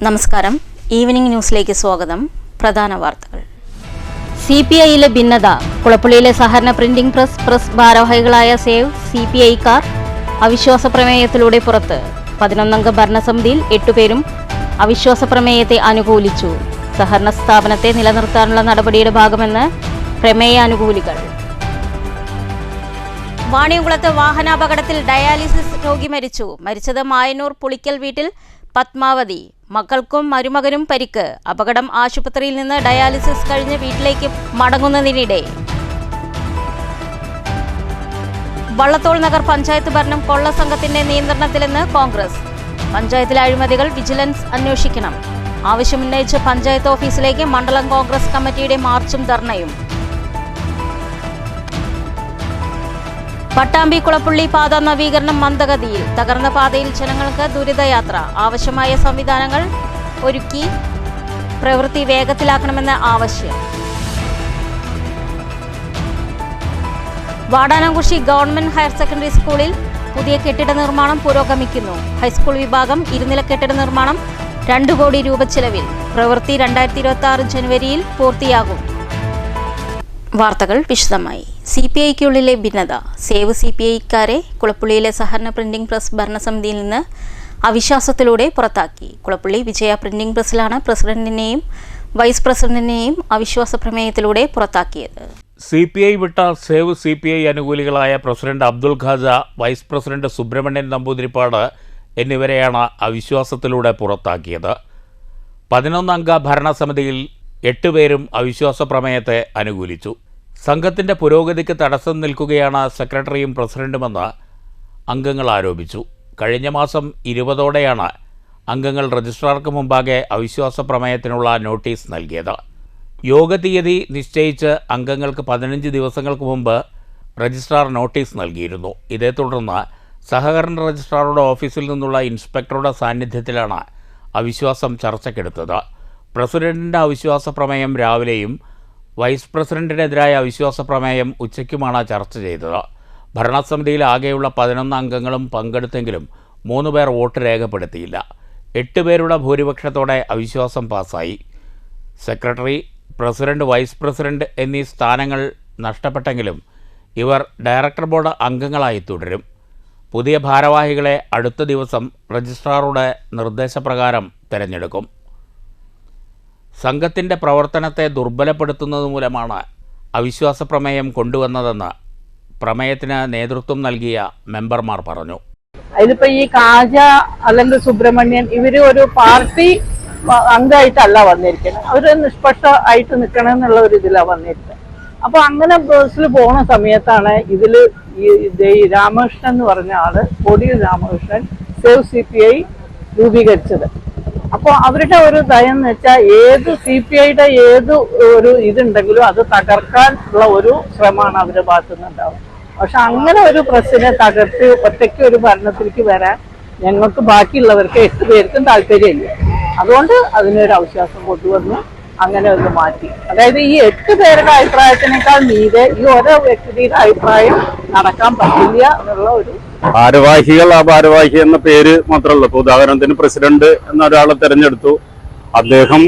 നമസ്കാരം. ഈവനിംഗ് ന്യൂസിലേക്ക് സ്വാഗതം. പ്രധാന വാർത്തകൾ. CPIയിലെ ഭിന്നത. കുളപ്പള്ളിയിലെ സഹകരണ പ്രിന്റിംഗ് പ്രസ് ഭാരവാഹികളായ സേവ് CPIക്കാർ അവിശ്വാസ പ്രമേയത്തിലൂടെ പുറത്ത്. 11-അംഗ ഭരണസമിതിയിൽ 8 പേരും അവിശ്വാസ പ്രമേയത്തെ അനുകൂലിച്ചു. സഹകരണ സ്ഥാപനത്തെ നിലനിർത്താനുള്ള നടപടിയുടെ ഭാഗമെന്ന് പ്രമേയാനുകൂലികൾ. വാണിയംകുളത്ത് വാഹനാപകടത്തിൽ ഡയാലിസിസ് രോഗി മരിച്ചത് മായന്നൂർ പുളിക്കൽ വീട്ടിൽ പത്മാവതി. മക്കൾക്കും മരുമകനും പരിക്ക്. അപകടം ആശുപത്രിയിൽ നിന്ന് ഡയാലിസിസ് കഴിഞ്ഞ് വീട്ടിലേക്ക് മടങ്ങുന്നതിനിടെ. വള്ളത്തോൾ നഗർ പഞ്ചായത്ത് ഭരണം കൊള്ള സംഘത്തിന്റെ നിയന്ത്രണത്തിലെന്ന് കോൺഗ്രസ്. പഞ്ചായത്തിലെ അഴിമതികൾ വിജിലൻസ് അന്വേഷിക്കണം. ആവശ്യമുന്നയിച്ച് പഞ്ചായത്ത് ഓഫീസിലേക്ക് മണ്ഡലം കോൺഗ്രസ് കമ്മിറ്റിയുടെ മാർച്ചും ധർണയും. പട്ടാമ്പി കുളപ്പള്ളി പാത നവീകരണം മന്ദഗതിയിൽ. തകർന്ന പാതയിൽ ജനങ്ങൾക്ക് ദുരിതയാത്ര. ആവശ്യമായ സംവിധാനങ്ങൾ ഒരുക്കി പ്രവൃത്തി വേഗത്തിലാക്കണമെന്ന ആവശ്യം. വാടാനംകുറിശി ഗവൺമെന്റ് ഹയർ സെക്കൻഡറി സ്കൂളിൽ പുതിയ കെട്ടിട നിർമ്മാണം പുരോഗമിക്കുന്നു. ഹൈസ്കൂൾ വിഭാഗം ഇരുനില കെട്ടിട നിർമ്മാണം 2 കോടി രൂപ ചെലവിൽ. പ്രവൃത്തി 2026 ജനുവരിയിൽ പൂർത്തിയാകും. വാർത്തകൾ വിശദമായി. CPIക്കുള്ളിലെ ഭിന്നത. സേവ് CPIക്കാരെ കുളപ്പള്ളിയിലെ സഹകരണ പ്രിന്റിംഗ് പ്രസ് ഭരണസമിതിയിൽ നിന്ന് അവിശ്വാസത്തിലൂടെ പുറത്താക്കി. കുളപ്പള്ളി വിജയ പ്രിന്റിംഗ് പ്രസ്സിലാണ് പ്രസിഡന്റിനെയും വൈസ് പ്രസിഡന്റിനെയും അവിശ്വാസ പ്രമേയത്തിലൂടെ പുറത്താക്കിയത്. CPI വിട്ട സേവ് CPI അനുകൂലികളായ president Abdul Khaja, vice president Subrahmanyan Namboothiripad എന്നിവരെയാണ് അവിശ്വാസത്തിലൂടെ പുറത്താക്കിയത്. 11-അംഗ ഭരണസമിതിയിൽ 8 പേരും അവിശ്വാസ പ്രമേയത്തെ അനുകൂലിച്ചു. സംഘത്തിൻ്റെ പുരോഗതിക്ക് തടസ്സം നിൽക്കുകയാണ് സെക്രട്ടറിയും പ്രസിഡന്റുമെന്ന് അംഗങ്ങൾ ആരോപിച്ചു. കഴിഞ്ഞ മാസം 20ഓടെയാണ് അംഗങ്ങൾ രജിസ്ട്രാർക്ക് മുമ്പാകെ അവിശ്വാസ പ്രമേയത്തിനുള്ള നോട്ടീസ് നൽകിയത്. യോഗ തീയതി നിശ്ചയിച്ച് അംഗങ്ങൾക്ക് 15 ദിവസങ്ങൾക്ക് മുമ്പ് രജിസ്ട്രാർ നോട്ടീസ് നൽകിയിരുന്നു. ഇതേ തുടർന്ന് സഹകരണ രജിസ്ട്രാറുടെ ഓഫീസിൽ നിന്നുള്ള ഇൻസ്പെക്ടറുടെ സാന്നിധ്യത്തിലാണ് അവിശ്വാസം ചർച്ചയ്ക്കെടുത്തത്. പ്രസിഡന്റിൻ്റെ അവിശ്വാസ പ്രമേയം രാവിലെയും വൈസ് പ്രസിഡന്റിനെതിരായ അവിശ്വാസ പ്രമേയം ഉച്ചയ്ക്കുമാണ് ചർച്ച ചെയ്തത്. ഭരണസമിതിയിൽ ആകെയുള്ള 11 അംഗങ്ങളും പങ്കെടുത്തെങ്കിലും 3 പേർ വോട്ട് രേഖപ്പെടുത്തിയില്ല. 8 പേരുടെ ഭൂരിപക്ഷത്തോടെ അവിശ്വാസം പാസ്സായി. സെക്രട്ടറി, പ്രസിഡന്റ്, വൈസ് പ്രസിഡന്റ് എന്നീ സ്ഥാനങ്ങൾ നഷ്ടപ്പെട്ടെങ്കിലും ഇവർ ഡയറക്ടർ ബോർഡ് അംഗങ്ങളായി തുടരും. പുതിയ ഭാരവാഹികളെ അടുത്ത ദിവസം രജിസ്ട്രാറുടെ നിർദ്ദേശപ്രകാരം തിരഞ്ഞെടുക്കും. സംഘത്തിൻ്റെ പ്രവർത്തനത്തെ ദുർബലപ്പെടുത്തുന്നത് മൂലമാണ് അവിശ്വാസ പ്രമേയം കൊണ്ടുവന്നതെന്ന് പ്രമേയത്തിന് നേതൃത്വം നൽകിയ മെമ്പർമാർ പറഞ്ഞു. ഇതിപ്പോ ഈ കാജ അല്ലെങ്കിൽ സുബ്രഹ്മണ്യൻ ഇവര് ഒരു പാർട്ടി അംഗമായിട്ടല്ല വന്നിരിക്കുന്നത്. അവര് നിഷ്പക്ഷമായിട്ട് നിൽക്കണം എന്നുള്ള ഒരു ഇതിലാണ് വന്നിരിക്കുന്നത്. അപ്പൊ അങ്ങനെ ബസ്സിൽ പോണ സമയത്താണ് ഇതില് ഈ രാമകൃഷ്ണൻ എന്ന് പറഞ്ഞ ആള്, കോടിയിൽ രാമകൃഷ്ണൻ, സേവ് CPI രൂപീകരിച്ചത്. അപ്പോൾ അവരുടെ ഒരു ദയം എന്ന് വെച്ചാൽ ഏത് CPIയുടെ ഏത് ഒരു ഇതുണ്ടെങ്കിലും അത് തകർക്കാൻ ഉള്ള ഒരു ശ്രമമാണ് അവരുടെ ഭാഗത്തു നിന്നുണ്ടാവും. പക്ഷെ അങ്ങനെ ഒരു പ്രസ്സിനെ തകർത്ത് ഒറ്റയ്ക്ക് ഒരു ഭരണത്തിലേക്ക് വരാൻ ഞങ്ങൾക്ക് ബാക്കിയുള്ളവർക്ക് 8 പേർക്കും താല്പര്യമില്ല. അതുകൊണ്ട് അതിനൊരു അവിശ്വാസം കൊണ്ടുവന്ന് അങ്ങനെ ഒന്ന് മാറ്റി. അതായത് ഈ 8 പേരുടെ അഭിപ്രായത്തിനേക്കാൾ മീതെ ഈ ഓരോ വ്യക്തിയുടെ അഭിപ്രായം നടക്കാൻ പറ്റില്ല എന്നുള്ള ഒരു ഭാരവാഹികൾ ആ ഭാരവാഹി എന്ന പേര് മാത്രമല്ല. ഇപ്പോൾ ഉദാഹരണത്തിന് പ്രസിഡന്റ് എന്നൊരാളെ തെരഞ്ഞെടുത്തു. അദ്ദേഹം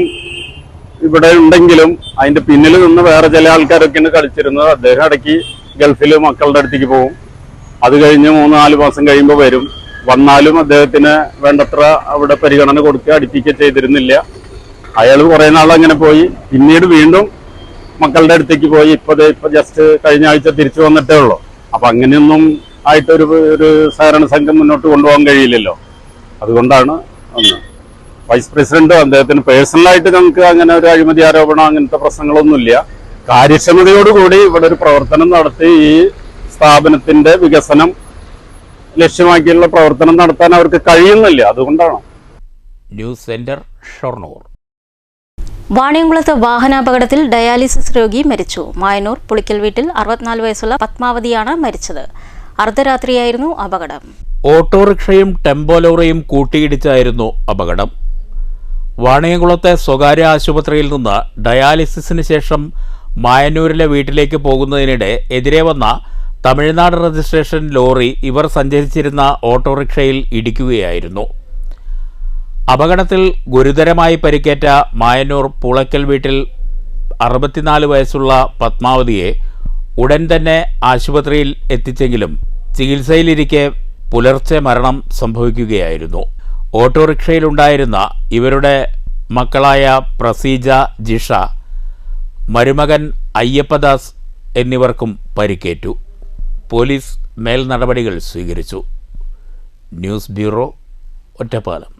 ഇവിടെ ഉണ്ടെങ്കിലും അതിന്റെ പിന്നിൽ നിന്ന് വേറെ ചില ആൾക്കാരൊക്കെയാണ് കളിച്ചിരുന്നത്. അദ്ദേഹം ഇടയ്ക്ക് ഗൾഫിൽ മക്കളുടെ അടുത്തേക്ക് പോകും. അത് കഴിഞ്ഞ് 3-4 മാസം കഴിയുമ്പോൾ വരും. വന്നാലും അദ്ദേഹത്തിന് വേണ്ടത്ര അവിടെ പരിഗണന കൊടുക്കുക, അടുപ്പിക്കുക ചെയ്തിരുന്നില്ല. അയാൾ കുറെ നാൾ അങ്ങനെ പോയി. പിന്നീട് വീണ്ടും മക്കളുടെ അടുത്തേക്ക് പോയി. ഇപ്പൊ ജസ്റ്റ് കഴിഞ്ഞ ആഴ്ച തിരിച്ചു വന്നിട്ടേ ഉള്ളൂ. അപ്പൊ അങ്ങനെയൊന്നും ആയിട്ടൊരു സഹകരണ സംഘം മുന്നോട്ട് കൊണ്ടുപോകാൻ കഴിയില്ലല്ലോ. അതുകൊണ്ടാണ് ഒന്ന് വൈസ് പ്രസിഡന്റ് അദ്ദേഹത്തിന് പേഴ്സണലായിട്ട് നമുക്ക് അങ്ങനെ ഒരു അഴിമതി ആരോപണം അങ്ങനത്തെ പ്രശ്നങ്ങളൊന്നുമില്ല. കാര്യക്ഷമതയോടുകൂടി ഇവിടെ ഒരു പ്രവർത്തനം നടത്തി ഈ സ്ഥാപനത്തിന്റെ വികസനം ലക്ഷ്യമാക്കിയുള്ള പ്രവർത്തനം നടത്താൻ അവർക്ക് കഴിയുന്നില്ല. അതുകൊണ്ടാണ്. News centre, Shoranur. വാണിയംകുളത്ത് വാഹനാപകടത്തിൽ ഡയാലിസിസ് രോഗി മരിച്ചു. മായന്നൂർ പുളിക്കൽ വീട്ടിൽ 64 വയസ്സുള്ള പത്മാവതിയാണ് മരിച്ചത്. അർദ്ധരാത്രിയായിരുന്നു അപകടം. ഓട്ടോറിക്ഷയും ടെമ്പോ ലോറിയും കൂട്ടിയിടിച്ചായിരുന്നു അപകടം. വാണിയംകുളത്തെ സ്വകാര്യ ആശുപത്രിയിൽ നിന്ന് ഡയാലിസിസിന് ശേഷം മായന്നൂരിലെ വീട്ടിലേക്ക് പോകുന്നതിനിടെ എതിരെ വന്ന തമിഴ്നാട് രജിസ്ട്രേഷൻ ലോറി ഇവർ സഞ്ചരിച്ചിരുന്ന ഓട്ടോറിക്ഷയിൽ ഇടിക്കുകയായിരുന്നു. അപകടത്തിൽ ഗുരുതരമായി പരിക്കേറ്റ മായന്നൂർ പുളയ്ക്കൽ വീട്ടിൽ 64 വയസ്സുള്ള പത്മാവതിയെ ഉടൻ തന്നെ ആശുപത്രിയിൽ എത്തിച്ചെങ്കിലും ചികിത്സയിലിരിക്കെ പുലർച്ചെ മരണം സംഭവിക്കുകയായിരുന്നു. ഓട്ടോറിക്ഷയിലുണ്ടായിരുന്ന ഇവരുടെ മക്കളായ പ്രസീജ, ജിഷ, മരുമകൻ അയ്യപ്പദാസ് എന്നിവർക്കും പരിക്കേറ്റു. പോലീസ് മേൽ നടപടികൾ സ്വീകരിച്ചു. News bureau, Ottapalam.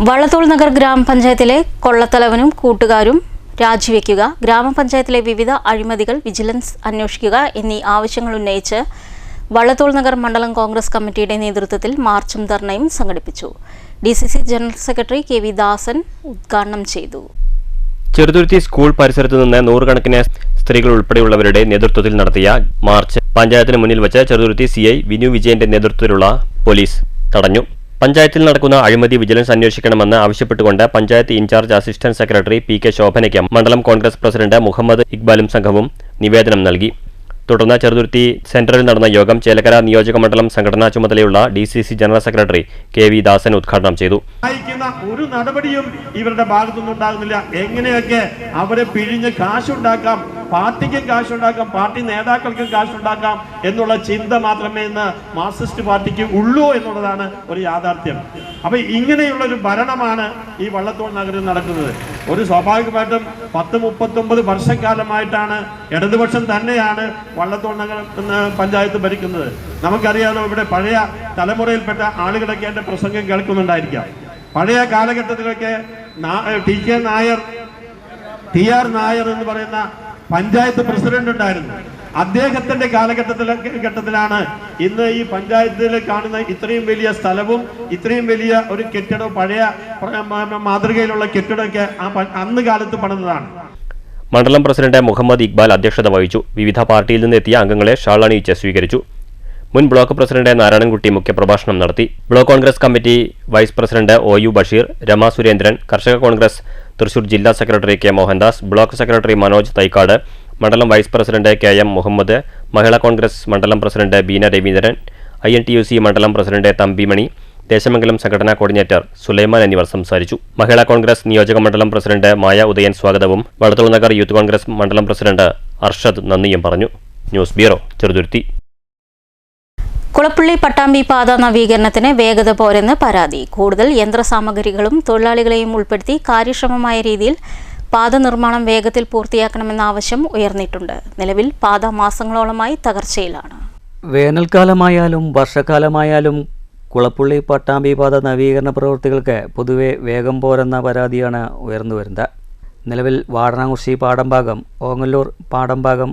വള്ളത്തോൾ നഗർ ഗ്രാമപഞ്ചായത്തിലെ കൊള്ളത്തലവനും കൂട്ടുകാരും രാജിവെക്കുക, ഗ്രാമപഞ്ചായത്തിലെ വിവിധ അഴിമതികൾ വിജിലൻസ് അന്വേഷിക്കുക എന്നീ ആവശ്യങ്ങൾ ഉന്നയിച്ച് വള്ളത്തോൾ നഗർ മണ്ഡലം കോൺഗ്രസ് കമ്മിറ്റിയുടെ നേതൃത്വത്തിൽ മാർച്ചും ധർണയും സംഘടിപ്പിച്ചു. DCC ജനറൽ സെക്രട്ടറി KV ദാസൻ ഉദ്ഘാടനം ചെയ്തു. ചെറുതുരുത്തി സ്കൂൾ പരിസരത്തു നിന്ന് നൂറുകണക്കിന് സ്ത്രീകൾ ഉൾപ്പെടെയുള്ളവരുടെ നേതൃത്വത്തിൽ നടത്തിയ മാർച്ച് പഞ്ചായത്തിന് മുന്നിൽ വെച്ച് ചെറുതുരുത്തി CI വിനു വിജയന്റെ നേതൃത്വത്തിലുള്ള പോലീസ് തടഞ്ഞു. പഞ്ചായത്തിൽ നടക്കുന്ന അഴിമതി വിജിലൻസ് അന്വേഷിക്കണമെന്ന് ആവശ്യപ്പെട്ടുകൊണ്ട് panchayat in charge assistant secretary PK ശോഭനയ്ക്ക് മണ്ഡലം കോൺഗ്രസ് പ്രസിഡന്റ് മുഹമ്മദ് ഇക്ബാലും സംഘവും നിവേദനം നൽകി. തുടർന്ന് ചെറുതുരുത്തി സെന്ററിൽ നടന്ന യോഗം ചേലക്കര നിയോജക മണ്ഡലം സംഘടനാ ചുമതലയുള്ള DCC ജനറൽ സെക്രട്ടറി KV ദാസൻ ഉദ്ഘാടനം ചെയ്തു. ഒരു നടപടിയും ഇവരുടെ ഭാഗത്തുനിന്ന് ഉണ്ടാകുന്നില്ല. എങ്ങനെയൊക്കെ അവരെ പിഴിഞ്ഞ് കാശുണ്ടാക്കാം, പാർട്ടിക്കും കാശുണ്ടാക്കാം, പാർട്ടി നേതാക്കൾക്കും കാശുണ്ടാക്കാം എന്നുള്ള ചിന്ത മാത്രമേ ഇന്ന് മാർക്സിസ്റ്റ് പാർട്ടിക്ക് ഉള്ളൂ എന്നുള്ളതാണ് ഒരു യാഥാർത്ഥ്യം. അപ്പൊ ഇങ്ങനെയുള്ള ഒരു ഭരണമാണ് ഈ വള്ളത്തോൾ നഗറിൽ നടക്കുന്നത്. ഒരു സ്വാഭാവികമായിട്ടും 10-39 വർഷക്കാലമായിട്ടാണ് ഇടതുപക്ഷം തന്നെയാണ് വള്ളത്തോൾ നഗർ പഞ്ചായത്ത് ഭരിക്കുന്നത്. നമുക്കറിയാമല്ലോ, ഇവിടെ പഴയ തലമുറയിൽപ്പെട്ട ആളുകളൊക്കെ എൻ്റെ പ്രസംഗം കേൾക്കുന്നുണ്ടായിരിക്കാം. പഴയ കാലഘട്ടത്തിലൊക്കെ TR നായർ എന്ന് പറയുന്ന പഞ്ചായത്ത് പ്രസിഡന്റ് ഉണ്ടായിരുന്നു. അദ്ദേഹത്തിന്റെ കാലഘട്ടത്തിലാണ് ഇന്ന് ഈ പഞ്ചായത്തിൽ കാണുന്ന ഇത്രയും വലിയ സ്ഥലവും ഇത്രയും വലിയ ഒരു കെട്ടിടവും പഴയ മാതൃകയിലുള്ള കെട്ടിടമൊക്കെ അന്ന് കാലത്ത് പണിതതാണ്. മണ്ഡലം പ്രസിഡന്റ് മുഹമ്മദ് ഇക്ബാൽ അധ്യക്ഷത വഹിച്ചു. വിവിധ പാർട്ടിയിൽ നിന്നെത്തിയ അംഗങ്ങളെ ഷാൾ അണിയിച്ച് സ്വീകരിച്ചു. മുൻ ബ്ലോക്ക് പ്രസിഡന്റ് നാരായണൻകുട്ടി മുഖ്യപ്രഭാഷണം നടത്തി. Block Congress committee vice president OU Basheer, Rema Surendran, Karshaka Congress Thrissur ജില്ലാ secretary K Mohandas, block secretary Manoj Thaikkad, മണ്ഡലം vice president KM Muhammad, Mahila Congress മണ്ഡലം പ്രസിഡന്റ് ബീന രവീന്ദ്രൻ, INTUC മണ്ഡലം പ്രസിഡന്റ് തമ്പിമണി, ദേശമംഗലം സംഘടനാ കോർഡിനേറ്റർ സുലൈമാൻ എന്നിവർ സംസാരിച്ചു. മഹിളാ കോൺഗ്രസ് നിയോജക മണ്ഡലം പ്രസിഡന്റ് മായ ഉദയൻ സ്വാഗതവും വള്ളത്തോൾ നഗർ യൂത്ത് കോൺഗ്രസ് മണ്ഡലം പ്രസിഡന്റ് അർഷദ് നന്ദിയും പറഞ്ഞു. News bureau, Cheruthuruthy. കുളപ്പള്ളി പട്ടാമ്പി പാത നവീകരണത്തിന് വേഗത പോരെന്ന് പരാതി. കൂടുതൽ യന്ത്രസാമഗ്രികളും തൊഴിലാളികളെയും ഉൾപ്പെടുത്തി കാര്യക്ഷമമായ രീതിയിൽ പാത നിർമ്മാണം വേഗത്തിൽ പൂർത്തിയാക്കണമെന്ന ആവശ്യം ഉയർന്നിട്ടുണ്ട്. നിലവിൽ പാത മാസങ്ങളോളമായി തകർച്ചയിലാണ്. വേനൽക്കാലമായാലും വർഷക്കാലമായാലും കുളപ്പള്ളി പട്ടാമ്പി പാത നവീകരണ പ്രവൃത്തികൾക്ക് പൊതുവെ വേഗം പോരെന്ന പരാതിയാണ് ഉയർന്നുവരുന്നത്. നിലവിൽ വാടനാകുറിശി പാടംഭാഗം, ഓങ്ങല്ലൂർ പാടംഭാഗം,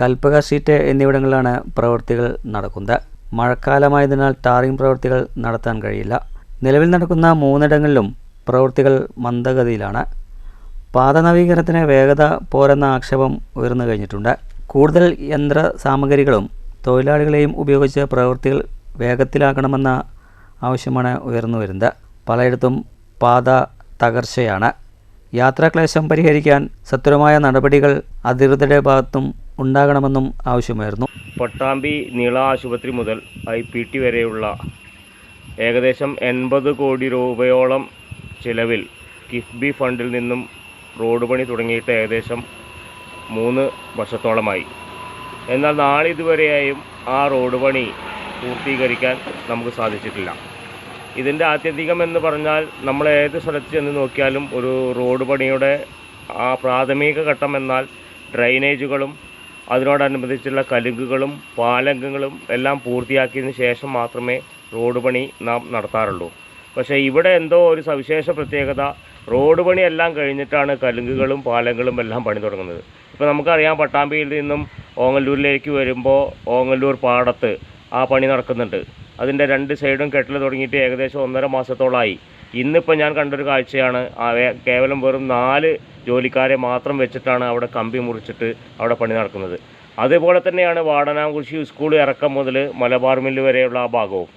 കൽപ്പക സ്ട്രീറ്റ് എന്നിവിടങ്ങളിലാണ് പ്രവൃത്തികൾ നടക്കുന്നത്. മഴക്കാലമായതിനാൽ ടാറിംഗ് പ്രവൃത്തികൾ നടത്താൻ കഴിയില്ല. നിലവിൽ നടക്കുന്ന 3ഇടങ്ങളിലും പ്രവൃത്തികൾ മന്ദഗതിയിലാണ്. പാത നവീകരണത്തിന് വേഗത പോരെന്ന ആക്ഷേപം ഉയർന്നു കഴിഞ്ഞിട്ടുണ്ട്. കൂടുതൽ യന്ത്ര സാമഗ്രികളും തൊഴിലാളികളെയും ഉപയോഗിച്ച് പ്രവൃത്തികൾ വേഗത്തിലാക്കണമെന്ന ആവശ്യമാണ് ഉയർന്നു വരുന്നത്. പലയിടത്തും പാത തകർച്ചയാണ്. യാത്രാക്ലേശം പരിഹരിക്കാൻ സത്വരമായ നടപടികൾ അധികൃതരുടെ ഭാഗത്തും ഉണ്ടാകണമെന്നും ആവശ്യമായിരുന്നു. പട്ടാമ്പി നീള ആശുപത്രി മുതൽ IPT വരെയുള്ള ഏകദേശം 80 കോടി രൂപയോളം ചിലവിൽ കിഫ്ബി ഫണ്ടിൽ നിന്നും റോഡ് പണി തുടങ്ങിയിട്ട് ഏകദേശം 3 വർഷത്തോളമായി. എന്നാൽ നാളിതുവരെയായും ആ റോഡ് പണി പൂർത്തീകരിക്കാൻ നമുക്ക് സാധിച്ചിട്ടില്ല. ഇതിൻ്റെ ആത്യന്തികം എന്ന് പറഞ്ഞാൽ നമ്മൾ ഏത് സ്ഥലത്ത് ചെന്ന് നോക്കിയാലും ഒരു റോഡ് പണിയുടെ ആ പ്രാഥമിക ഘട്ടം എന്നാൽ ഡ്രൈനേജുകളും അതിനോടനുബന്ധിച്ചുള്ള കലുങ്കുകളും പാലങ്ങളും എല്ലാം പൂർത്തിയാക്കിയതിന് ശേഷം മാത്രമേ റോഡ് പണി നാം നടത്താറുള്ളൂ. പക്ഷേ ഇവിടെ എന്തോ ഒരു സവിശേഷ പ്രത്യേകത, റോഡ് പണി എല്ലാം കഴിഞ്ഞിട്ടാണ് കലുങ്കുകളും പാലങ്ങളും എല്ലാം പണി തുടങ്ങുന്നത്. ഇപ്പോൾ നമുക്കറിയാം, പട്ടാമ്പിയിൽ നിന്നും ഓങ്ങല്ലൂരിലേക്ക് വരുമ്പോൾ ഓങ്ങല്ലൂർ പാടത്ത് ആ പണി നടക്കുന്നുണ്ട്. അതിൻ്റെ 2 സൈഡും കെട്ടൽ തുടങ്ങിയിട്ട് ഏകദേശം 1.5 മാസത്തോളമായി. ഇന്നിപ്പോൾ ഞാൻ കണ്ടൊരു കാഴ്ചയാണ്, കേവലം വെറും 4 ജോലിക്കാരെ മാത്രം വെച്ചിട്ടാണ് അവിടെ കമ്പി മുറിച്ചിട്ട് അവിടെ പണി നടക്കുന്നത്. അതുപോലെ തന്നെയാണ് വാടനാകുറിശി സ്കൂൾ ഇറക്കം മുതൽ മലബാർ മില്ല് വരെയുള്ള ആ ഭാഗവും.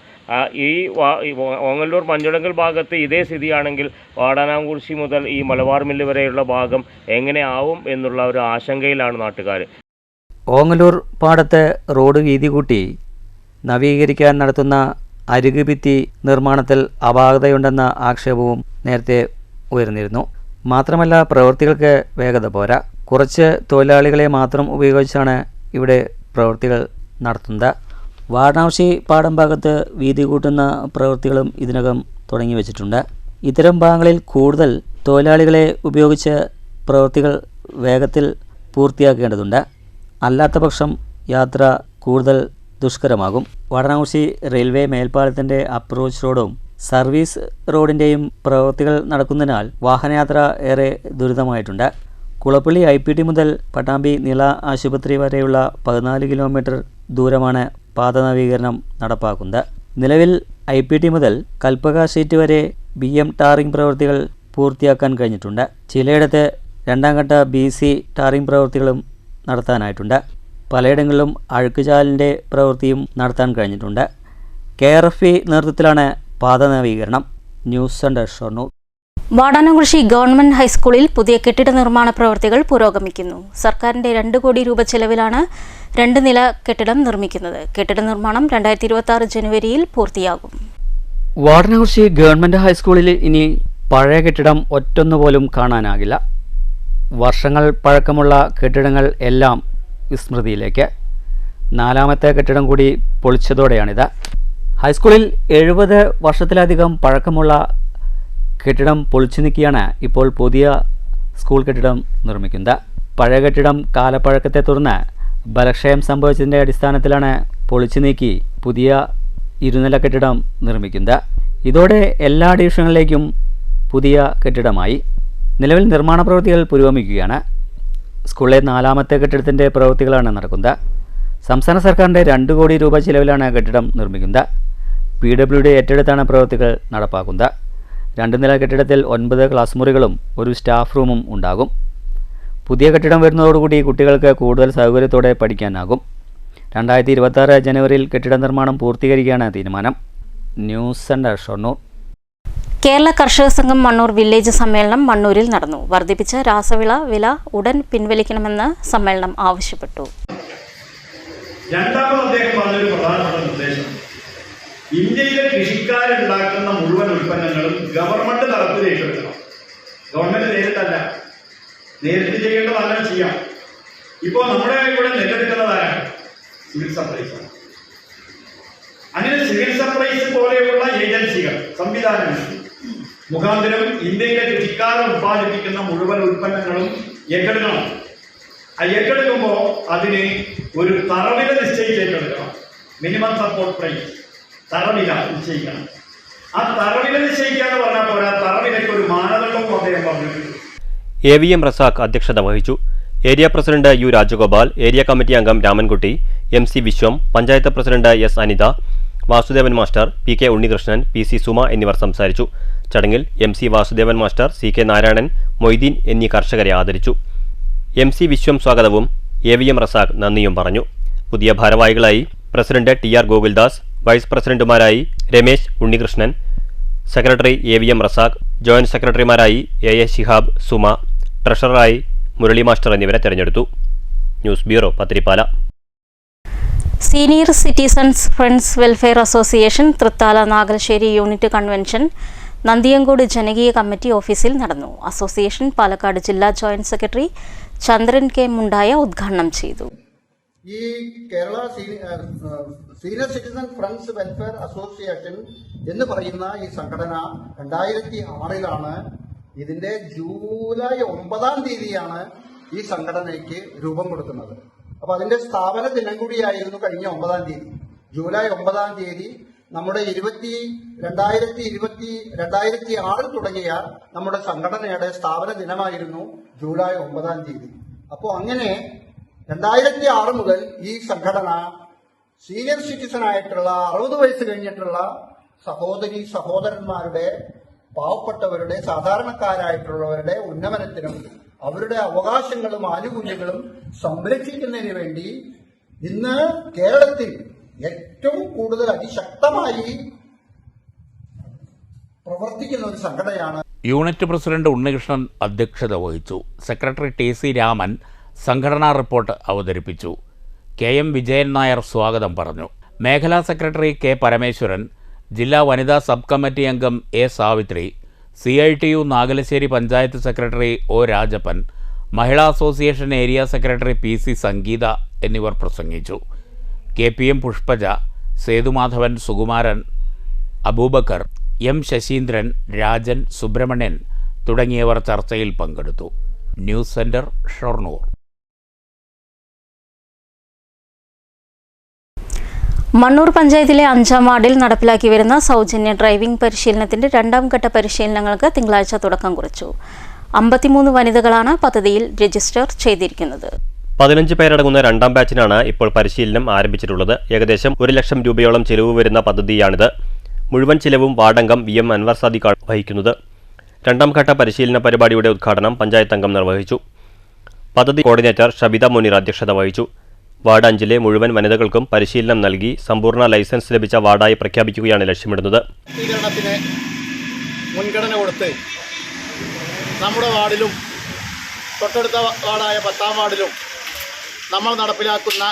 ഈ ഓങ്ങല്ലൂർ മഞ്ചുളങ്കൽ ഭാഗത്ത് ഇതേ സ്ഥിതിയാണെങ്കിൽ വാടനാകുറിശി മുതൽ ഈ മലബാർ മില്ല് വരെയുള്ള ഭാഗം എങ്ങനെയാവും എന്നുള്ള ഒരു ആശങ്കയിലാണ് നാട്ടുകാർ. ഓങ്ങല്ലൂർ പാടത്തെ റോഡ് വീതി കൂട്ടി നവീകരിക്കാൻ നടത്തുന്ന അരിക് ഭിത്തി നിർമ്മാണത്തിൽ അപാകതയുണ്ടെന്ന ആക്ഷേപവും നേരത്തെ ഉയർന്നിരുന്നു. മാത്രമല്ല പ്രവൃത്തികൾക്ക് വേഗത പോരാ. കുറച്ച് തൊഴിലാളികളെ മാത്രം ഉപയോഗിച്ചാണ് ഇവിടെ പ്രവൃത്തികൾ നടത്തുന്നത്. വാരണാസി പാടം ഭാഗത്ത് വീതി കൂട്ടുന്ന പ്രവൃത്തികളും ഇതിനകം തുടങ്ങി വച്ചിട്ടുണ്ട്. ഇത്തരം ഭാഗങ്ങളിൽ കൂടുതൽ തൊഴിലാളികളെ ഉപയോഗിച്ച് പ്രവൃത്തികൾ വേഗത്തിൽ പൂർത്തിയാക്കേണ്ടതുണ്ട്. അല്ലാത്ത പക്ഷം യാത്ര കൂടുതൽ ദുഷ്കരമാകും. വാരണാസി റെയിൽവേ മേൽപ്പാലത്തിൻ്റെ അപ്രോച്ച് റോഡും സർവീസ് റോഡിൻ്റെയും പ്രവൃത്തികൾ നടക്കുന്നതിനാൽ വാഹനയാത്ര ഏറെ ദുരിതമായിട്ടുണ്ട്. കുളപ്പള്ളി IPT മുതൽ പട്ടാമ്പി നീള ആശുപത്രി വരെയുള്ള 14 കിലോമീറ്റർ ദൂരമാണ് പാത നവീകരണം നടപ്പാക്കുന്നത്. നിലവിൽ IPT മുതൽ കൽപ്പക സ്ട്രീറ്റ് വരെ BM ടാറിംഗ് പ്രവൃത്തികൾ പൂർത്തിയാക്കാൻ കഴിഞ്ഞിട്ടുണ്ട്. ചിലയിടത്ത് രണ്ടാം ഘട്ട BC ടാറിംഗ് പ്രവൃത്തികളും നടത്താനായിട്ടുണ്ട്. പലയിടങ്ങളിലും അഴുക്കുചാലിൻ്റെ പ്രവൃത്തിയും നടത്താൻ കഴിഞ്ഞിട്ടുണ്ട്. KRFB നേതൃത്വത്തിലാണ് പാത നവീകരണം. News centre Shoranur. Vadanamkurissi government ഹൈസ്കൂളിൽ പുതിയ കെട്ടിട നിർമ്മാണ പ്രവൃത്തികൾ പുരോഗമിക്കുന്നു. സർക്കാരിന്റെ 2 കോടി രൂപ ചെലവിലാണ് 2 നില കെട്ടിടം നിർമ്മിക്കുന്നത്. കെട്ടിട നിർമ്മാണം 2026 ജനുവരിയിൽ പൂർത്തിയാകും. വാടാനംകുറിശി ഗവൺമെന്റ് ഹൈസ്കൂളിൽ ഇനി പഴയ കെട്ടിടം ഒറ്റൊന്നുപോലും കാണാനാകില്ല. വർഷങ്ങൾ പഴക്കമുള്ള കെട്ടിടങ്ങൾ എല്ലാം വിസ്മൃതിയിലേക്ക്. 4ാമത്തെ കെട്ടിടം കൂടി പൊളിച്ചതോടെയാണിത്. ഹൈസ്കൂളിൽ 70 വർഷത്തിലധികം പഴക്കമുള്ള കെട്ടിടം പൊളിച്ചു നീക്കിയാണ് ഇപ്പോൾ പുതിയ സ്കൂൾ കെട്ടിടം നിർമ്മിക്കുന്നത്. പഴയ കെട്ടിടം കാലപ്പഴക്കത്തെ തുടർന്ന് ബലക്ഷയം സംഭവിച്ചതിൻ്റെ അടിസ്ഥാനത്തിലാണ് പൊളിച്ചു നീക്കി പുതിയ 2 നില കെട്ടിടം നിർമ്മിക്കുന്നത്. ഇതോടെ എല്ലാ ഡിവിഷനുകളിലേക്കും പുതിയ കെട്ടിടമായി. നിലവിൽ നിർമ്മാണ പ്രവൃത്തികൾ പുരോഗമിക്കുകയാണ്. സ്കൂളിലെ 4ാമത്തെ കെട്ടിടത്തിൻ്റെ പ്രവൃത്തികളാണ് നടക്കുന്നത്. സംസ്ഥാന സർക്കാരിൻ്റെ 2 കോടി രൂപ ചിലവിലാണ് കെട്ടിടം നിർമ്മിക്കുന്നത്. PWD ഏറ്റെടുത്താണ് പ്രവൃത്തികൾ നടപ്പാക്കുന്നത്. 2 നില കെട്ടിടത്തിൽ 9 ക്ലാസ് മുറികളും 1 സ്റ്റാഫ് റൂമും ഉണ്ടാകും. പുതിയ കെട്ടിടം വരുന്നതോടുകൂടി കുട്ടികൾക്ക് കൂടുതൽ സൗകര്യത്തോടെ പഠിക്കാനാകും. 2026 ജനുവരിയിൽ കെട്ടിട നിർമ്മാണം പൂർത്തീകരിക്കാനാണ് തീരുമാനം. News centre Shoranur. കേരള കർഷക സംഘം മണ്ണൂർ വില്ലേജ് സമ്മേളനം മണ്ണൂരിൽ നടന്നു. വർദ്ധിപ്പിച്ച രാസവിള വില ഉടൻ പിൻവലിക്കണമെന്ന് സമ്മേളനം ആവശ്യപ്പെട്ടു. രണ്ടാമത് അദ്ദേഹം പറഞ്ഞൊരു പ്രധാനപ്പെട്ട നിർദ്ദേശം, ഇന്ത്യയിലെ കൃഷിക്കാരുണ്ടാക്കുന്ന മുഴുവൻ ഉൽപ്പന്നങ്ങളും ഗവൺമെന്റ് തലത്തിൽ ഏറ്റെടുക്കണം. ഗവൺമെന്റ് നേരിട്ടല്ല, നേരിട്ട് ചെയ്യേണ്ടതല്ല ചെയ്യാം. ഇപ്പോൾ നമ്മുടെ ഇവിടെ നെല്ലെടുക്കുന്നതാരാണ്? Civil supplies. അങ്ങനെ സിവിൽ സപ്ലൈസ് പോലെയുള്ള ഏജൻസികൾ, സംവിധാനങ്ങൾ മുഖാന്തരം ഇന്ത്യയിലെ കൃഷിക്കാർ ഉത്പാദിപ്പിക്കുന്ന മുഴുവൻ ഉൽപ്പന്നങ്ങളും ഏറ്റെടുക്കണം. ഏറ്റെടുക്കുമ്പോൾ അതിന് ഒരു തറവില നിശ്ചയിച്ച് ഏറ്റെടുക്കണം. മിനിമം സപ്പോർട്ട് പ്രൈസ് തറവില നിശ്ചയിക്കണം. ആ തറവില നിശ്ചയിക്കാന്ന് പറഞ്ഞാൽ പോരാ, തറവിലയ്ക്ക് ഒരു മാനദണ്ഡവും അദ്ദേഹം പറഞ്ഞിട്ടുണ്ട്. AVM റസാഖ് അധ്യക്ഷത വഹിച്ചു. Area president U Rajagopal, area committee അംഗം Ramankutty, MC Viswam, panchayat president S Anitha, Vasudevan master, PK Unnikrishnan, PC Suma എന്നിവർ സംസാരിച്ചു. ചടങ്ങിൽ MC Vasudevan master, CK Narayanan, Moideen എന്നീ കർഷകരെ ആദരിച്ചു. MC വിശ്വം സ്വാഗതവും AVM റസാഖ് നന്ദിയും പറഞ്ഞു. പുതിയ ഭാരവാഹികളായി പ്രസിഡന്റ് TR ഗോകുൽദാസ്, വൈസ് പ്രസിഡന്റുമാരായി Ramesh, Unnikrishnan, secretary AVM Razak, joint സെക്രട്ടറിമാരായി AA ശിഹാബ്, സുമ, ട്രഷററായി മുരളി മാസ്റ്റർ എന്നിവരെ തെരഞ്ഞെടുത്തു. News bureau, Pathirippala. Senior citizens friends welfare association Thrithala Nagalassery unit convention Nandiyankode ജനകീയ കമ്മിറ്റി ഓഫീസിൽ നടന്നു. അസോസിയേഷൻ പാലക്കാട് ജില്ലാ joint secretary Chandran K Mundaya ഉദ്ഘാടനം ചെയ്തു. ഈ Kerala senior citizen friends welfare association എന്ന് പറയുന്ന ഈ സംഘടന 2006 ഇതിന്റെ ജൂലൈ 9 ഈ സംഘടനയ്ക്ക് രൂപം കൊടുക്കുന്നത്. അപ്പൊ അതിന്റെ സ്ഥാപന ദിനം കൂടിയായിരുന്നു കഴിഞ്ഞ 9 ജൂലൈ 9 നമ്മുടെ 2006 തുടങ്ങിയ നമ്മുടെ സംഘടനയുടെ സ്ഥാപന ദിനമായിരുന്നു ജൂലൈ 9. അപ്പോൾ അങ്ങനെ 2006 മുതൽ ഈ സംഘടന സീനിയർ സിറ്റിസൺ ആയിട്ടുള്ള 60 വയസ്സ് കഴിഞ്ഞിട്ടുള്ള സഹോദരി സഹോദരന്മാരുടെ, പാവപ്പെട്ടവരുടെ, സാധാരണക്കാരായിട്ടുള്ളവരുടെ ഉന്നമനത്തിനും അവരുടെ അവകാശങ്ങളും ആനുകൂല്യങ്ങളും സംരക്ഷിക്കുന്നതിന് വേണ്ടി ഇന്ന് കേരളത്തിൽ ഏറ്റവും കൂടുതൽ അതിശക്തമായി പ്രവർത്തിക്കുന്ന ഒരു സംഘടനയാണ്. യൂണിറ്റ് പ്രസിഡന്റ് ഉണ്ണികൃഷ്ണൻ അധ്യക്ഷത വഹിച്ചു. സെക്രട്ടറി TC രാമൻ സംഘടനാ റിപ്പോർട്ട് അവതരിപ്പിച്ചു. KM വിജയൻ നായർ സ്വാഗതം പറഞ്ഞു. മേഖലാ സെക്രട്ടറി K പരമേശ്വരൻ, ജില്ലാ വനിതാ സബ് കമ്മിറ്റി അംഗം A Savithri, CITU Nagalassery panchayat secretary O Rajappan, Mahila association area secretary PC Sangeetha എന്നിവർ പ്രസംഗിച്ചു. KPM പുഷ്പജ, സേതുമാധവൻ, സുകുമാരൻ, അബൂബക്കർ, M ശശീന്ദ്രൻ, രാജൻ, സുബ്രഹ്മണ്യൻ തുടങ്ങിയവർ ചർച്ചയിൽ പങ്കെടുത്തു. News centre, Shoranur. മണ്ണൂർ പഞ്ചായത്തിലെ 5-ാം വാർഡിൽ നടപ്പിലാക്കി വരുന്ന സൗജന്യ ഡ്രൈവിംഗ് പരിശീലനത്തിന്റെ 2ാം ഘട്ട പരിശീലനങ്ങൾക്ക് തിങ്കളാഴ്ച തുടക്കം കുറിച്ചു. 53 വനിതകളാണ് പദ്ധതിയിൽ രജിസ്റ്റർ ചെയ്തിരിക്കുന്നത്. 15 പേരടങ്ങുന്ന 2ാം ബാച്ചിനാണ് ഇപ്പോൾ പരിശീലനം ആരംഭിച്ചിട്ടുള്ളത്. ഏകദേശം 1 ലക്ഷം രൂപയോളം ചിലവ് വരുന്ന പദ്ധതിയാണിത്. മുഴുവൻ ചിലവും വാർഡംഗം VM അൻവർ സാദിഖാണ് വഹിക്കുന്നത്. 2ാം ഘട്ട പരിശീലന പരിപാടിയുടെ ഉദ്ഘാടനം പഞ്ചായത്ത് അംഗം നിർവഹിച്ചു. പദ്ധതി കോർഡിനേറ്റർ ഷബിത മുനീർ അധ്യക്ഷത വഹിച്ചു. വാർഡ് 5-ലെ മുഴുവൻ വനിതകൾക്കും പരിശീലനം നൽകി സമ്പൂർണ്ണ ലൈസൻസ് ലഭിച്ച വാർഡായി പ്രഖ്യാപിക്കുകയാണ് ലക്ഷ്യമിടുന്നത്. മുൻഗണന കൊടുത്ത് നമ്മുടെ വാർഡിലും തൊട്ടടുത്ത വാർഡായ 10-ാം വാർഡിലും നമ്മൾ നടപ്പിലാക്കുന്ന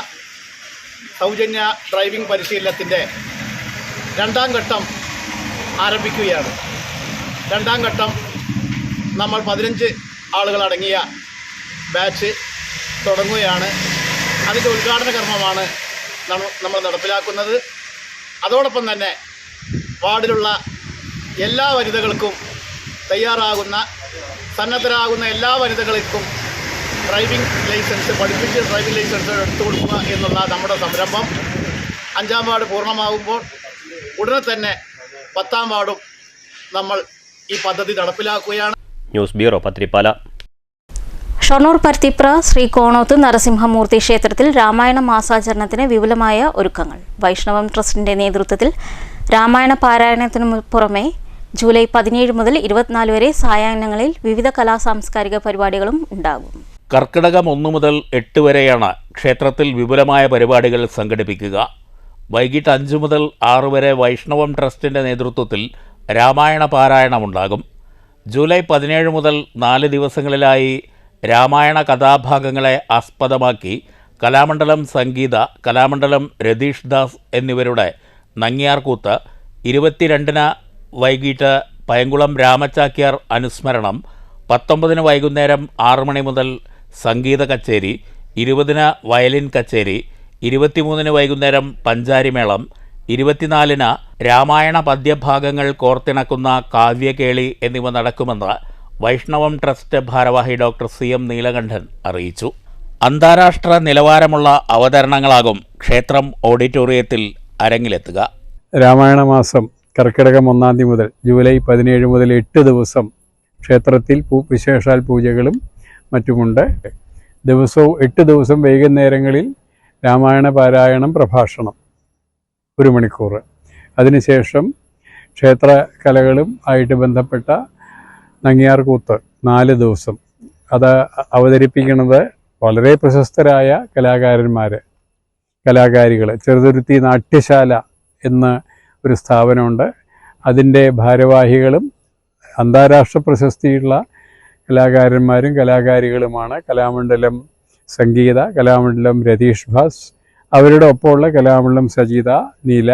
സൗജന്യ ഡ്രൈവിംഗ് പരിശീലനത്തിൻ്റെ 2ാം ഘട്ടം ആരംഭിക്കുകയാണ്. 2ാം ഘട്ടം നമ്മൾ 15 ആളുകളടങ്ങിയ ബാച്ച് തുടങ്ങുകയാണ്. അതിൻ്റെ ഉദ്ഘാടന കർമ്മമാണ് നമ്മൾ നടപ്പിലാക്കുന്നത്. അതോടൊപ്പം തന്നെ വാർഡിലുള്ള എല്ലാ വനിതകൾക്കും തയ്യാറാകുന്ന സന്നദ്ധരാകുന്ന എല്ലാ വനിതകൾക്കും ഡ്രൈവിംഗ് ലൈസൻസ് പഠിപ്പിച്ച് ഡ്രൈവിംഗ് ലൈസൻസ് എടുത്തു കൊടുക്കുക എന്നുള്ള നമ്മുടെ സംരംഭം 5-ാം വാർഡ് പൂർണ്ണമാകുമ്പോൾ ഉടനെ തന്നെ 10-ാം വാർഡും നമ്മൾ ഈ പദ്ധതി നടപ്പിലാക്കുകയാണ്. News bureau, Pathrippala. ഷൊർണൂർ പരുത്തിപ്ര ശ്രീ കോണോത്ത് നരസിംഹമൂർത്തി ക്ഷേത്രത്തിൽ രാമായണ മാസാചരണത്തിന് വിപുലമായ ഒരുക്കങ്ങൾ. വൈഷ്ണവം ട്രസ്റ്റിന്റെ നേതൃത്വത്തിൽ രാമായണ പാരായണത്തിനു പുറമെ ജൂലൈ 17 മുതൽ 24 വരെ സായാഹ്നങ്ങളിൽ വിവിധ കലാസാംസ്കാരിക പരിപാടികളും ഉണ്ടാകും. കർക്കിടകം 1 മുതൽ 8 വരെയാണ് ക്ഷേത്രത്തിൽ വിപുലമായ പരിപാടികൾ സംഘടിപ്പിക്കുക. വൈകിട്ട് 5 മുതൽ 6 വരെ വൈഷ്ണവം ട്രസ്റ്റിന്റെ നേതൃത്വത്തിൽ രാമായണ പാരായണമുണ്ടാകും. ജൂലൈ 17 മുതൽ 4 ദിവസങ്ങളിലായി രാമായണ കഥാഭാഗങ്ങളെ ആസ്പദമാക്കി കലാമണ്ഡലം സംഗീത, കലാമണ്ഡലം രതീഷ് ദാസ് എന്നിവരുടെ നങ്ങ്യാർകൂത്ത്, 22-ന് വൈകിട്ട് പയങ്കുളം രാമചാക്യാർ അനുസ്മരണം, 19-ന് വൈകുന്നേരം 6 മണി മുതൽ സംഗീത കച്ചേരി, 20-ന് വയലിൻ കച്ചേരി, 23-ന് വൈകുന്നേരം പഞ്ചാരിമേളം, 24-ന് രാമായണ പദ്യഭാഗങ്ങൾ കോർത്തിണക്കുന്ന കാവ്യകേളി എന്നിവ നടക്കുമെന്ന് വൈഷ്ണവം ട്രസ്റ്റ് ഭാരവാഹി ഡോക്ടർ CM നീലകണ്ഠൻ അറിയിച്ചു. അന്താരാഷ്ട്ര നിലവാരമുള്ള അവതരണങ്ങളാകും ക്ഷേത്രം ഓഡിറ്റോറിയത്തിൽ അരങ്ങിലെത്തുക. രാമായണ മാസം കർക്കിടകം 1-ാം തീയതി മുതൽ ജൂലൈ 17 മുതൽ 8 ദിവസം ക്ഷേത്രത്തിൽ വിശേഷാൽ പൂജകളും മറ്റുമുണ്ട്. ദിവസവും 8 ദിവസം വൈകുന്നേരങ്ങളിൽ രാമായണ പാരായണം, പ്രഭാഷണം 1 മണിക്കൂർ. അതിനുശേഷം ക്ഷേത്ര കലകളും ആയിട്ട് ബന്ധപ്പെട്ട നങ്ങ്യാർകൂത്ത് 4 ദിവസം. അത് അവതരിപ്പിക്കുന്നത് വളരെ പ്രശസ്തരായ കലാകാരികൾ. ചെറുതുരുത്തി നാട്യശാല എന്ന ഒരു സ്ഥാപനമുണ്ട്. അതിൻ്റെ ഭാരവാഹികളും അന്താരാഷ്ട്ര പ്രശസ്തിയുള്ള കലാകാരന്മാരും കലാകാരികളുമാണ് കലാമണ്ഡലം സംഗീത, കലാമണ്ഡലം രതീഷ് ദാസ്, അവരുടെ ഒപ്പമുള്ള കലാമണ്ഡലം സജിത, നീല,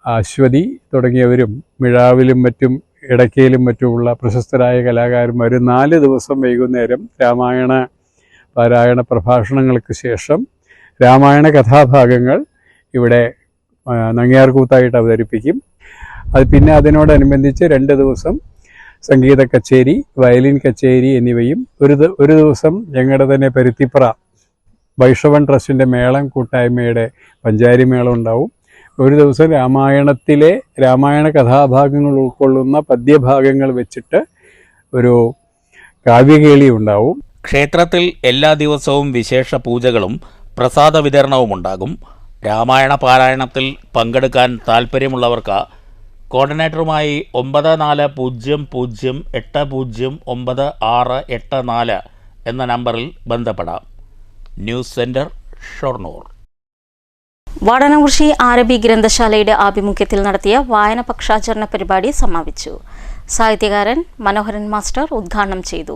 അശ്വതി തുടങ്ങിയവരും മിഴാവിലും മറ്റും ഇടയ്ക്കയിലും മറ്റുമുള്ള പ്രശസ്തരായ കലാകാരന്മാർ 4 ദിവസം വൈകുന്നേരം രാമായണ പാരായണ പ്രഭാഷണങ്ങൾക്ക് ശേഷം രാമായണ കഥാഭാഗങ്ങൾ ഇവിടെ നങ്ങ്യാർകൂത്തായിട്ട് അവതരിപ്പിക്കും. പിന്നെ അതിനോടനുബന്ധിച്ച് 2 ദിവസം സംഗീത കച്ചേരി, വയലിൻ കച്ചേരി എന്നിവയും, ഒരു ദിവസം ഞങ്ങളുടെ തന്നെ പരുത്തിപ്ര വൈഷ്ണവൻ ട്രസ്റ്റിൻ്റെ മേളം കൂട്ടായ്മയുടെ പഞ്ചാരി മേളം ഉണ്ടാവും. ഒരു ദിവസം രാമായണത്തിലെ രാമായണ കഥാഭാഗങ്ങൾ ഉൾക്കൊള്ളുന്ന പദ്യഭാഗങ്ങൾ വെച്ചിട്ട് ഒരു കാവ്യകേളി ഉണ്ടാവും. ക്ഷേത്രത്തിൽ എല്ലാ ദിവസവും വിശേഷ പൂജകളും പ്രസാദ വിതരണവും ഉണ്ടാകും. രാമായണ പാരായണത്തിൽ പങ്കെടുക്കാൻ താൽപ്പര്യമുള്ളവർക്ക് കോർഡിനേറ്ററുമായി 9400809684 എന്ന നമ്പറിൽ ബന്ധപ്പെടാം. News centre, Shoranur. വാടനകുറിശി ആരബി ഗ്രന്ഥശാലയുടെ ആഭിമുഖ്യത്തിൽ നടത്തിയ വായന പക്ഷാചരണ പരിപാടി സമാപിച്ചു. സാഹിത്യകാരൻ മനോഹരൻ മാസ്റ്റർ ഉദ്ഘാടനം ചെയ്തു.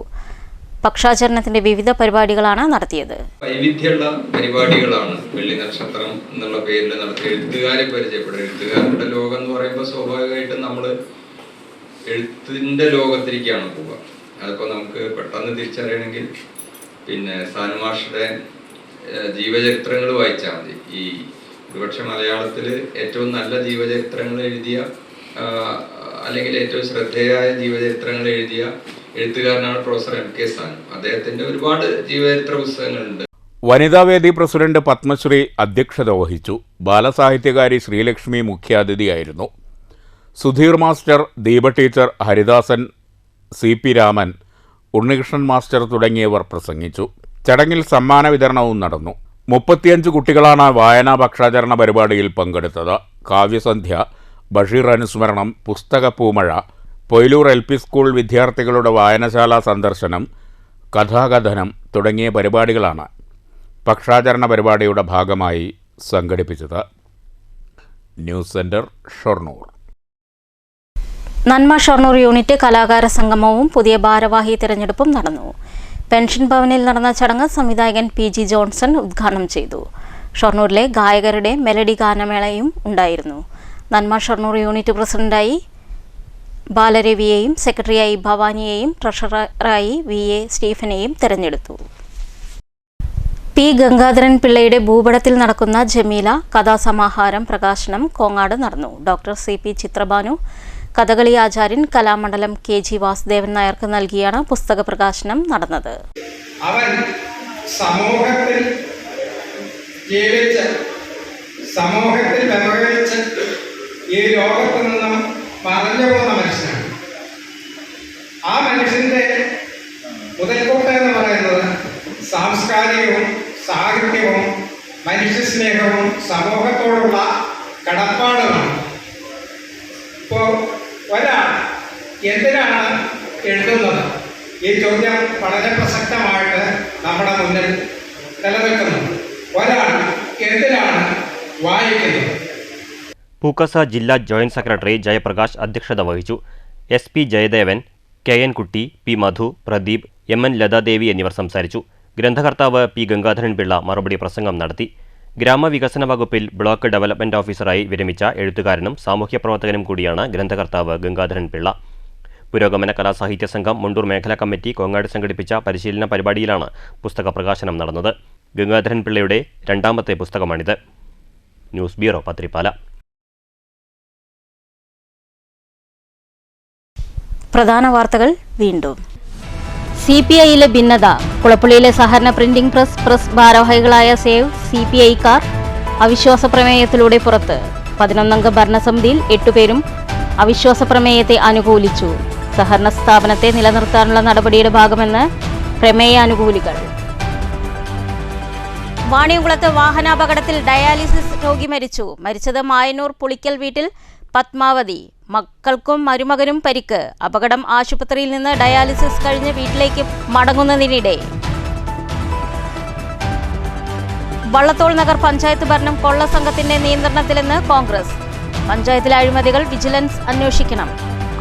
പക്ഷാചരണത്തിന്റെ വിവിധ പരിപാടികളാണ് നടത്തിയത്. വൈവിധ്യമുള്ള പരിപാടികളാണ് വെള്ളി നക്ഷത്രം എന്നുള്ള പേരിൽ നടത്തി എഴുത്തുകാരെ പരിചയപ്പെടുക. എഴുത്തുകാരുടെ ലോകം എന്ന് പറയുമ്പോൾ സ്വാഭാവികമായിട്ടും നമ്മൾ എഴുത്തിന്റെ ലോകത്തിലേക്കാണ് പോവുക. അതിപ്പോൾ നമുക്ക് പെട്ടെന്ന് തിരിച്ചറിയണമെങ്കിൽ പിന്നെ സാനുമാഷയുടെ ജീവചരിത്രങ്ങൾ വായിച്ചാൽ മതി. ഈ ഒരുപക്ഷെ മലയാളത്തിൽ ഏറ്റവും നല്ല ജീവചരിത്രങ്ങൾ എഴുതിയ അല്ലെങ്കിൽ ഏറ്റവും ശ്രദ്ധേയമായ ജീവചരിത്രങ്ങൾ എഴുതിയ എഴുത്തുകാരനാണ് പ്രൊഫസർ M.K. സാനു. അദ്ദേഹത്തിന്റെ ഒരുപാട് ജീവചരിത്ര പുസ്തകങ്ങളുണ്ട്. വനിതാവേദി പ്രസിഡന്റ് പത്മശ്രീ അധ്യക്ഷത വഹിച്ചു. ബാലസാഹിത്യകാരി ശ്രീലക്ഷ്മി മുഖ്യാതിഥിയായിരുന്നു. Sudheer master, Deepa teacher, Haridasan, CP Raman, Unnikrishnan master തുടങ്ങിയവർ പ്രസംഗിച്ചു. ചടങ്ങിൽ സമ്മാന വിതരണവും നടന്നു. 35 കുട്ടികളാണ് വായനാ പക്ഷാചരണ പരിപാടിയിൽ പങ്കെടുത്തത്. കാവ്യസന്ധ്യ, ബഷീർ അനുസ്മരണം, പുസ്തക പൂമഴ, പൊയിലൂർ LP സ്കൂൾ വിദ്യാർത്ഥികളുടെ വായനശാല സന്ദർശനം, കഥാകഥനം തുടങ്ങിയ പരിപാടികളാണ് പക്ഷാചരണ പരിപാടിയുടെ ഭാഗമായി സംഘടിപ്പിച്ചത്. News centre, Shoranur. നന്മ ഷൊർണൂർ യൂണിറ്റ് കലാകാര സംഗമവും പുതിയ ഭാരവാഹി തിരഞ്ഞെടുപ്പും നടന്നു. പെൻഷൻ ഭവനിൽ നടന്ന ചടങ്ങ് സംവിധായകൻ PG ജോൺസൺ ഉദ്ഘാടനം ചെയ്തു. ഷൊർണൂരിലെ ഗായകരുടെ മെലഡി ഗാനമേളയും ഉണ്ടായിരുന്നു. നന്മ ഷൊർണൂർ യൂണിറ്റ് പ്രസിഡന്റായി ബാലരവിയെയും സെക്രട്ടറിയായി ഭവാനിയെയും ട്രഷററായി VA സ്റ്റീഫനെയും തിരഞ്ഞെടുത്തു. P. ഗംഗാധരൻ പിള്ളയുടെ ഭൂപടത്തിൽ നടക്കുന്ന ജമീല കഥാസമാഹാരം പ്രകാശനം കോങ്ങാട് നടന്നു. ഡോക്ടർ CP ചിത്രഭാനു കഥകളി ആചാര്യൻ കലാമണ്ഡലം KG വാസുദേവൻ നായർക്ക് നൽകിയാണ് പുസ്തക പ്രകാശനം നടന്നത്. അവൻ സമൂഹത്തിൽ ജീവിച്ച് സമൂഹത്തിൽ വ്യവഹരിച്ച് ഈ ലോകത്ത് നിന്നും മറഞ്ഞു പോകുന്ന മനുഷ്യനാണ്. ആ മനുഷ്യന്റെ മുതൽക്കൂട്ട് എന്ന് പറയുന്നത് സാംസ്കാരികവും സാഹിത്യവും മനുഷ്യസ്നേഹവും സമൂഹത്തോടുള്ള കടപ്പാടുമാണ്. ഇപ്പോൾ ഒരാൾ എന്തിനാണ് എഴുതുന്നത്? ഈ ചോദ്യം വളരെ പ്രസക്തമായിട്ട് നമ്മുടെ മുന്നിൽ നിലനിൽക്കുന്നു. ഒരാൾ എന്തിനാണ് വായിക്കുന്നത്? പൂക്കസ ജില്ലാ ജോയിന്റ് സെക്രട്ടറി ജയപ്രകാശ് അധ്യക്ഷത വഹിച്ചു. SP ജയദേവൻ, KN കുട്ടി, P മധു, പ്രദീപ്, MN ലതാദേവി എന്നിവർ സംസാരിച്ചു. ഗ്രന്ഥകർത്താവ് P ഗംഗാധരൻ പിള്ള മറുപടി പ്രസംഗം നടത്തി. ഗ്രാമവികസന വകുപ്പിൽ ബ്ലോക്ക് ഡെവലപ്മെന്റ് ഓഫീസറായി വിരമിച്ച എഴുത്തുകാരനും സാമൂഹ്യ പ്രവർത്തകനും കൂടിയാണ് ഗ്രന്ഥകർത്താവ് ഗംഗാധരൻ പിള്ള. പുരോഗമന കലാസാഹിത്യ സംഘം മുണ്ടൂർ മേഖലാ കമ്മിറ്റി കോങ്ങാട് സംഘടിപ്പിച്ച പരിശീലന പരിപാടിയിലാണ് പുസ്തക പ്രകാശനം നടന്നത്. ഗംഗാധരൻ പിള്ളയുടെ രണ്ടാമത്തെ പുസ്തകമാണിത്. News bureau, Pathirippala. പ്രധാന വാർത്തകൾ വീണ്ടും. CPIയിലെ ഭിന്നത. കുളപ്പള്ളിയിലെ സഹകരണ പ്രിന്റിംഗ് പ്രസ് ഭാരവാഹികളായ സേവ് CPIക്കാർ അവിശ്വാസ പ്രമേയത്തിലൂടെ പുറത്ത്. 11-അംഗ ഭരണസമിതിയിൽ 8 പേരും അവിശ്വാസ പ്രമേയത്തെ അനുകൂലിച്ചു. സഹകരണ സ്ഥാപനത്തെ നിലനിർത്താനുള്ള നടപടിയുടെ ഭാഗമെന്ന് പ്രമേയാനുകൂലികൾ. വാണിയംകുളത്ത് വാഹനാപകടത്തിൽ ഡയാലിസിസ് രോഗി മരിച്ചു. മരിച്ചത് മായന്നൂർ പുളിക്കൽ വീട്ടിൽ പത്മാവതി. മക്കൾക്കും മരുമകനും പരിക്ക്. അപകടം ആശുപത്രിയിൽ നിന്ന് ഡയാലിസിസ് കഴിഞ്ഞ് വീട്ടിലേക്ക് മടങ്ങുന്നതിനിടെ. വള്ളത്തോൾ നഗർ പഞ്ചായത്ത് ഭരണം കൊള്ള സംഘത്തിന്റെ നിയന്ത്രണത്തിലെന്ന് കോൺഗ്രസ്. പഞ്ചായത്തിലെ അഴിമതികൾ വിജിലൻസ് അന്വേഷിക്കണം.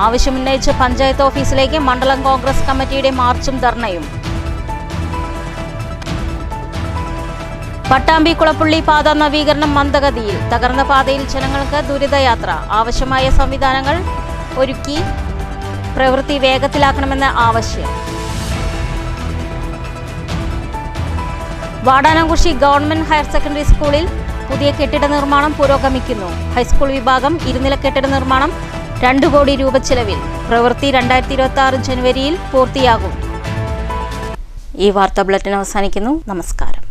ആവശ്യമുന്നയിച്ച് പഞ്ചായത്ത് ഓഫീസിലേക്ക് മണ്ഡലം കോൺഗ്രസ് കമ്മിറ്റിയുടെ മാർച്ചും ധർണയും. പട്ടാമ്പി കുളപ്പുള്ളി പാത നവീകരണം മന്ദഗതിയിൽ. തകർന്ന പാതയിൽ ജനങ്ങൾക്ക് ദുരിതയാത്ര. ആവശ്യമായ സംവിധാനങ്ങൾ ഒരുക്കി പ്രവൃത്തി വേഗത്തിലാക്കണമെന്ന ആവശ്യം. വാടാനംകുറിശി ഗവൺമെന്റ് ഹയർ സെക്കൻഡറി സ്കൂളിൽ പുതിയ കെട്ടിട നിർമ്മാണം പുരോഗമിക്കുന്നു. ഹൈസ്കൂൾ വിഭാഗം 2 നില കെട്ടിട നിർമ്മാണം 2 കോടി രൂപ ചെലവിൽ. പ്രവൃത്തി 2026 ജനുവരിയിൽ പൂർത്തിയാകും. ഈ വാർത്താ ബുള്ളറ്റിൻ അവസാനിക്കുന്നു. നമസ്കാരം.